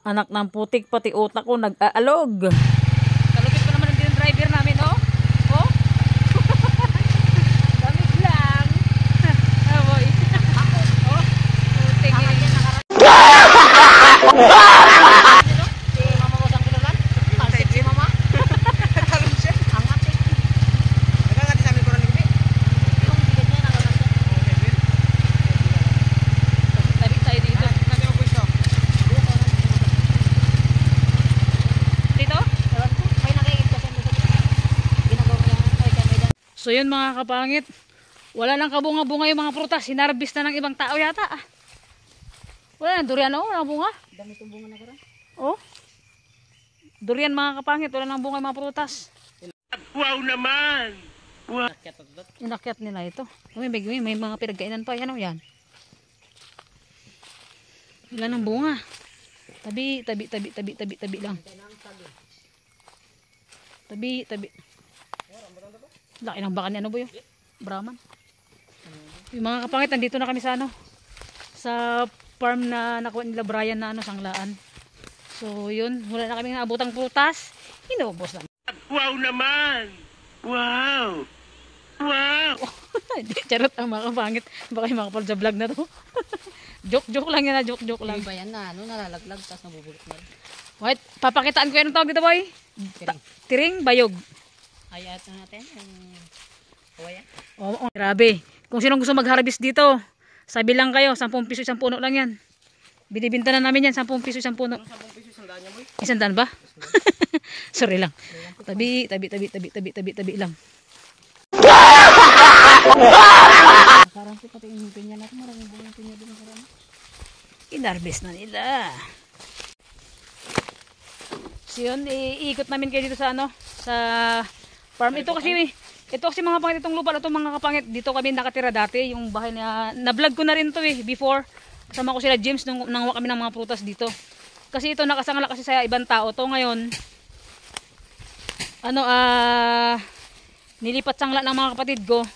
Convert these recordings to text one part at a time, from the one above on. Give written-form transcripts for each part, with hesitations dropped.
Anak ng putik, pati utak ko nag-aalog. Kalupit pa naman yung driver namin, oh. Oh. Damit lang. Ah, boy. Oh. Putik eh. Si mama mo sang kinulan? Pansit si mama. Talong siya. Angat eh. Nagangati sa amin ko na nigbi. Yung bigat niya nakalang siya. Tabi tayo dito. Kanya mo pwesto. So yun mga kapangit, wala nang kabunga-bunga yung mga prutas, hinarbis na ng ibang tao yata. Wala nang durian, oh, wala nang bunga. Dami itong bunga na karan. Oh, durian mga kapangit, wala nang bunga yung mga prutas. Wow naman! Wow. Inakyat nila ito. May mga pinagkainan pa, yan o yan. Wala nang bunga. Tabi lang. Tabi. Laki ng baka ni ano boy, Brahman. Yung mga kapangit, nandito na kami sa ano, sa farm na nakuha nila Brian na ano, sanglaan. So yun, wala na kaming naabutang prutas, inubos lang. Wow naman! Wow! Wow! Charot ang mga kapangit, baka yung mga palja vlog na to. Joke lang yan na, joke lang. Iba yan na, ano, nalalaglag, tapos nabubulok na. Wait, papakitaan ko yan ang tawag dito boy. Tiring bayog. Ayat na natin yung kawaya. Oo, grabe. Kung sinong gusto mag-harvest dito, sabi lang kayo, 10 piso isang puno lang yan. Binibinta na namin yan, 10 piso isang puno. 10 piso isang daan niya, boy? Isang daan ba? Sorry lang. Tabi lang. Parang pati yung pinya natin, maraming bunga pinya din nakaraan. In-harvest na nila. So yun, iikot namin kayo dito sa ano, sa farm. Ito kasi mga pangit itong lupa na ito mga kapangit. Dito kami nakatira dati. Yung bahay na vlog ko na rin to before. Kasama ko sila James nung nanguha kami ng mga prutas dito. Kasi ito nakasangala kasi sa ibang tao. To ngayon, nilipat sangla ng mga kapatid ko.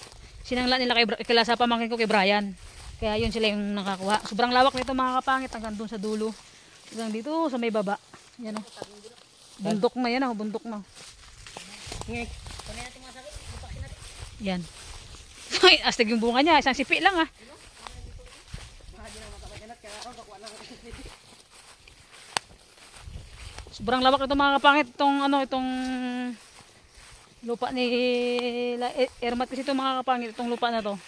Sinangla nila kay sa pamangkin ko kay Brian. Kaya yun sila yung nakakuha. Sobrang lawak nito mga kapangit. Hanggang dun sa dulo. Hanggang dito sa may baba. Yan o. Bundok na yan o. Bundok na. Yan. Astig yung bunga niya, isang sipi lang Sobrang lawak ito mga kapangit, itong lupa ni Ermat kasi ito mga kapangit, itong lupa na to.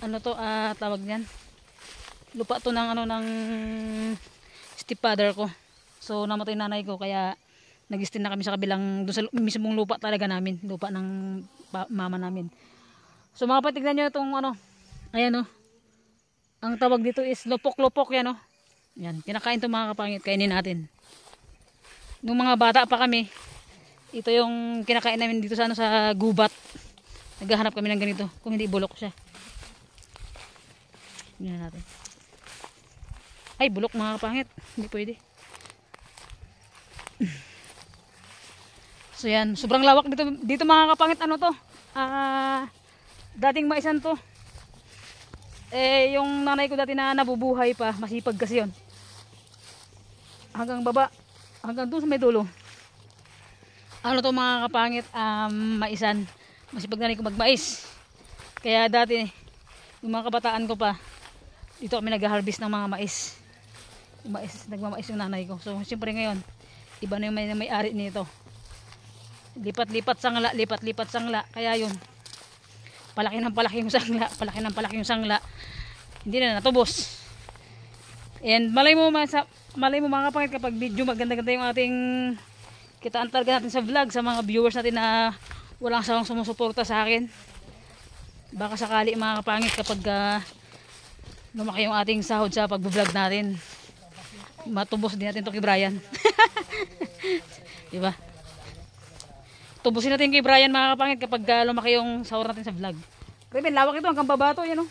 Ano to, tawag niyan. Lupa to ng stepfather ko. So namatay nanay ko kaya nag-stay na kami sa kabilang, doon sa mismong lupa talaga namin. Lupa ng mama namin. So mga kapatid, tignan nyo itong ayan ang tawag dito is lupok-lupok yan Yan, kinakain itong mga kapangit, kainin natin. Nung mga bata pa kami, ito yung kinakain namin dito sa sa gubat. Naghahanap kami ng ganito, kung hindi bulok siya. Tingnan natin. Ay, bulok mga kapangit, hindi pwede. So yan, sobrang lawak dito mga kapangit, dating maisan to. Yung nanay ko dati na nabubuhay pa, masipag kasi yon. Hanggang baba, hanggang doon sa may dulo. To mga kapangit, maisan. Masipag nanay ko magmais. Kaya dati, yung mga kabataan ko pa, dito kami nag-harvest ng mga mais. Nagmamais yung nanay ko. So siyempre ngayon, iba na yung may-ari nito. Lipat-lipat sangla, kaya yun, palaki ng palaki yung sangla, hindi na natubos. And malay mo mga kapangit, kapag video maganda-ganda yung ating kitaan talaga natin sa vlog, sa mga viewers natin na walang sawang sumusuporta sa akin, baka sakali mga kapangit kapag lumaki yung ating sahod sa pag-vlog natin, matubos din natin to kay Brian. Diba? Tubusin natin kay Brian mga kapangit kapag lumaki yung sahod natin sa vlog. Grabe, lawak ito hanggang baba to, yan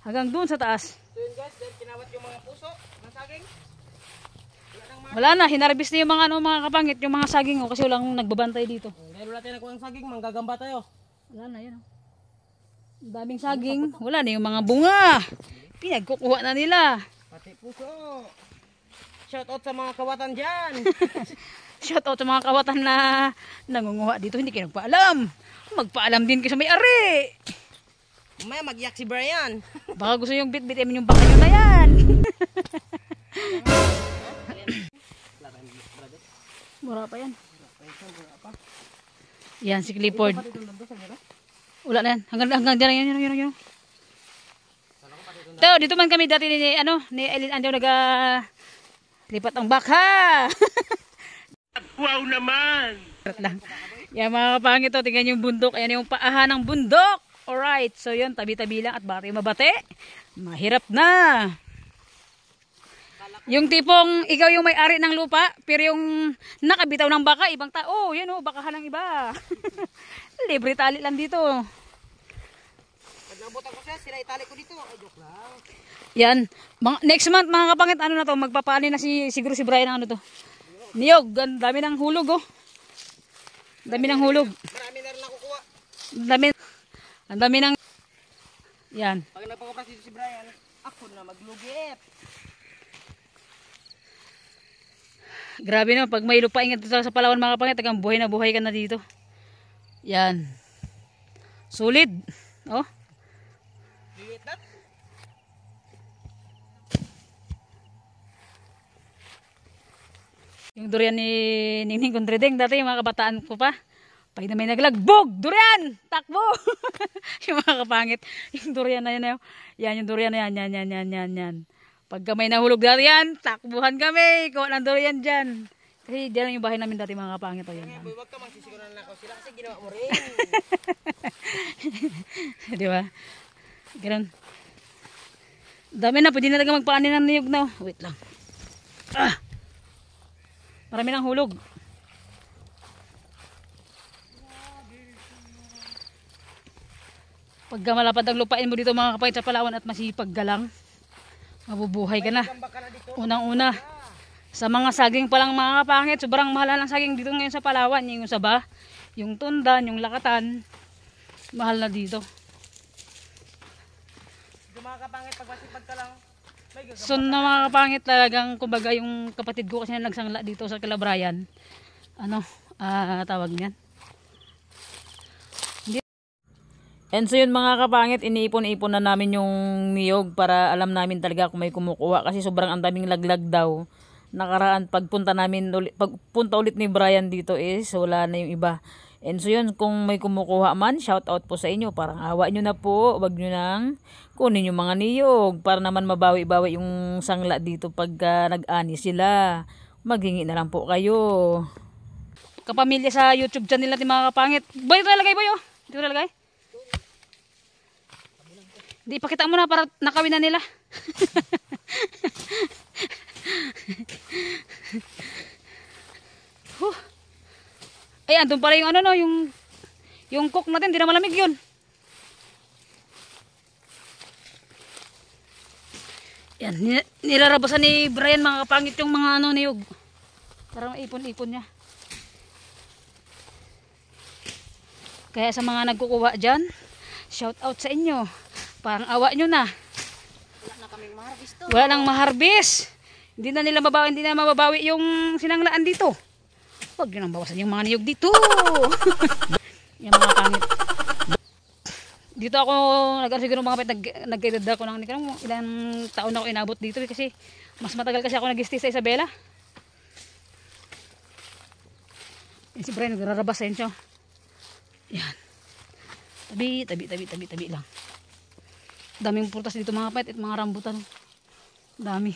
hanggang dun sa taas. So yun guys, dahil kinawat yung mga puso ng saging. Wala na, hinarbis na yung mga kapangit, yung mga saging kasi walang nagbabantay dito. Dahil wala tayo nakuha ng saging, manggagamba tayo. Wala na, yan Ang daming saging, wala na yung mga bunga. Pinagkukuha na nila. Pati puso. shoutout sa mga kawatan dyan. Shoutout sa mga kawatan na nangunguha dito, hindi kayo nagpaalam. Magpaalam din kayo sa may-ari. Mamaya mag-iyak si Brian. Baka gusto yung bit-bitin yung baka nyo na yan. Mura pa yan. Yan si Clifford. Wala na yan. Hanggang dyan yun. Teo, dito man kami dati ni Eileen Anjo lipat ang baka. Wow naman! Lang. Yan mga kapangit, tingnan yung bundok. Ayan yung paahan ng bundok. Alright, so yun, tabi-tabi lang at baka yung mabate. Mahirap na. Yung tipong ikaw yung may-ari ng lupa, pero yung nakabitaw ng baka, ibang tao. Yan o, bakahan ng iba. Libre tali lang dito. Pag nabutan ko siya, sila itali ko dito. Ay, joke lang. Yan. Next month mga kapangit, ano na to, magpapaani na siguro si Brian ng ano to. Niyog, dami ng hulog oh. Dami ng hulog. Marami na rin lang kukuha. Ang dami ng... Yan. Pag nagpakopras dito si Brian, ako na maglugit. Grabe no, pag may lupain ka dito sa Palawan mga kapangit, tagang buhay na buhay ka na dito. Yan. Solid. Oh. Liit na. Yung durian ni Ningning Kondredeng, dati yung mga kabataan ko pa. Pag na may naglagbog, durian! Takbo! Yung mga kapangit. Yung durian na yan. Yan yung durian na yan. Yan. Pagka may nahulog dati yan, takbuhan kami. Kuha ng durian dyan. Kasi dyan yung bahay namin dati mga kapangit. Yan. Huwag ka magsisiguran na ako sila kasi ginawa mo rin. Di ba? Ganun. Dami na, pwede na talaga magpaani ng niyog na. Wait lang. Marami ng hulog. Pagka malapad ang lupain mo dito mga kapatid sa Palawan at masipag galang, mabubuhay ka na. Unang-una, sa mga saging palang mga kapangit, sobrang mahal ng saging dito ngayon sa Palawan. Yung saba, yung tundan, yung lakatan, mahal na dito. Mga kapangit, pag masipag ka lang, so na mga kapangit talagang, kumbaga yung kapatid ko kasi na nagsangla dito sa Calabrian, tawag niyan. And so yun mga kapangit, iniipon-ipon na namin yung niyog para alam namin talaga kung may kumukuha kasi sobrang ang daming laglag daw. Nakaraan pagpunta ulit ni Brian dito is wala na yung iba. And so yun, kung may kumukuha man, shout out po sa inyo. Parang awa nyo na po, wag nyo nang kunin yung mga niyog para naman mabawi-bawi yung sangla dito pag nag-ani sila. Maghingi na lang po kayo. Kapamilya sa YouTube channel natin mga kapangit. Boy, ito nalagay boy oh. Ito nalagay. Di, pakita mo na para nakawin na nila. Ay, andun pala yung yung cook natin, di na malamig yun. Yan, nilarabasan ni Brian mga kapangit yung mga niyog. Parang ipon-ipon niya. Kaya sa mga nagkukuha dyan, shout out sa inyo. Parang awa nyo na. wala na kaming maharbis to. Wala nang maharbis. Hindi na mababawi yung sinanglaan dito. Huwag nyo nang bawasan yung mga niyog dito. Yung mga pangit. Dito ako, siguro mga kapit, nag-edad ako ng ilang taon ako inabot dito kasi mas matagal kasi ako nag-stay sa Isabela. Yan si Brian, nagrarabas sa inyo. Yan. Tabi lang. Daming prutas dito mga kapit at mga rambutan. Dami.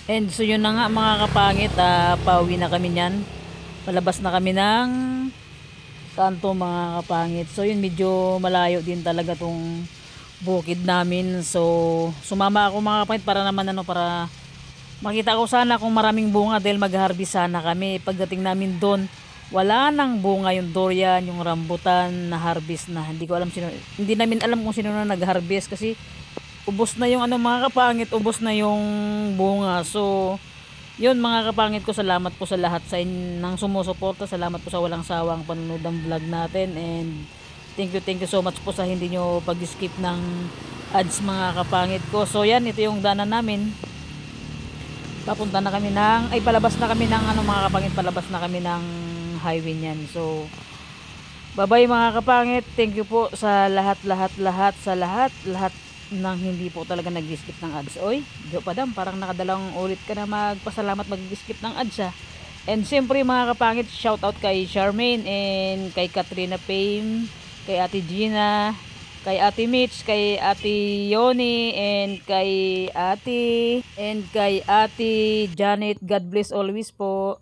And so yun na nga mga kapangit, pauwi na kami niyan. Palabas na kami ng kanto mga kapangit. So yun, medyo malayo din talaga tong bukid namin. So sumama ako mga kapangit para naman para makita ko sana kung maraming bunga dahil mag-harvest sana kami. Pagdating namin doon, wala nang bunga yung durian, yung rambutan na harvest na. Hindi namin alam kung sino na nag-harvest kasi ubos na yung mga kapangit, ubos na yung bunga. So yun mga kapangit ko, salamat po sa lahat sa nang sumusuporta. Salamat po sa walang sawang panonood ng vlog natin, and thank you so much po sa hindi nyo pag-skip ng ads mga kapangit ko. So yan, ito yung daanan namin. Papunta na kami ng, palabas na kami ng mga kapangit, palabas na kami ng highway niyan. So bye-bye mga kapangit. Thank you po sa lahat ng hindi po talaga nag-skip ng ads. Oy, Jo Padam, parang nakadalawang ulit ka na magpasalamat mag-skip ng ads ha. And siyempre mga kapangit, shout out kay Charmaine and kay Katrina Payne, kay Ate Gina, kay Ate Mitch, kay Ate Yoni, and kay Ate Janet. God bless always po.